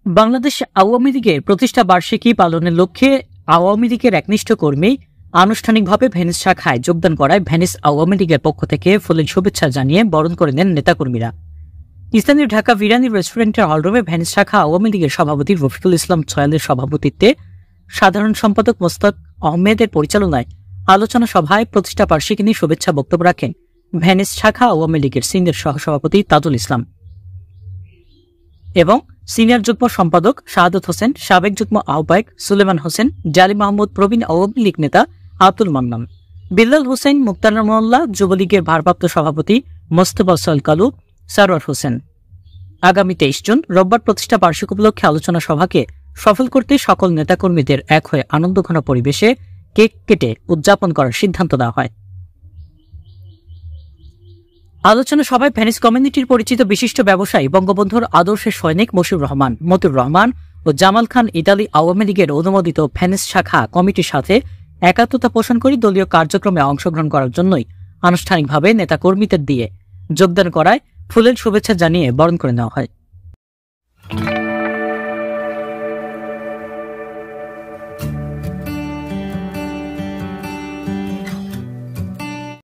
বাংলাদেশ আওয়ামী লীগের প্রতিষ্ঠা বার্ষিকী পালনের লক্ষ্যে আওয়ামী লীগের একনিষ্ঠ কর্মী আনুষ্ঠানিকভাবে ভেনিস শাখায় যোগদান করায় ভেনিস আওয়ামী লীগের পক্ষ থেকে ফুলেল শুভেচ্ছা জানিয়ে বরণ করে নেন নেতাকর্মীরা। স্থানীয় ঢাকা বিরানি রেস্টুরেন্টের হলরুমে ভেনিস শাখা আওয়ামী লীগের সভাপতি রফিকুল ইসলাম ছয়ালের সভাপতিত্বে সাধারণ সম্পাদক মোস্তাক আহমেদের পরিচালনায় আলোচনা সভায় প্রতিষ্ঠা বার্ষিকী নিয়ে শুভেচ্ছা বক্তব্য রাখেন ভেনিস শাখা আওয়ামী লীগের সিনিয়র সহসভাপতি তাজুল ইসলাম এবং সিনিয়র যুগ্ম সম্পাদক শাহাদত হোসেন, সাবেক যুগ্ম আহ্বায়ক সুলেমান হোসেন, জালি মাহমুদ, প্রবীণ আওয়ামী লীগ নেতা আব্দুল মান্নান, বিল্লাল হোসেন, মুক্তার মোল্লা, যুবলীগের ভারপ্রাপ্ত সভাপতি মোস্তফা সল কালু, সারোয়ার হোসেন। আগামী 23 জুন রোববার প্রতিষ্ঠা বার্ষিক উপলক্ষে আলোচনা সভাকে সফল করতে সকল নেতাকর্মীদের এক হয়ে আনন্দঘন পরিবেশে কেক কেটে উদযাপন করার সিদ্ধান্ত নেওয়া হয়। আলোচনা সভায় ভেনিস কমিউনিটির পরিচিত বিশিষ্ট ব্যবসায়ী বঙ্গবন্ধুর আদর্শের সৈনিক মতিউর রহমান ও জামাল খান ইতালি আওয়ামী লীগের অনুমোদিত ভেনিস শাখা কমিটির সাথে একাত্মতা পোষণ করে দলীয় কার্যক্রমে অংশগ্রহণ করার জন্যই আনুষ্ঠানিকভাবে নেতাকর্মীদের দিয়ে যোগদান করায় ফুলেল শুভেচ্ছা জানিয়ে বরণ করে নেওয়া হয়।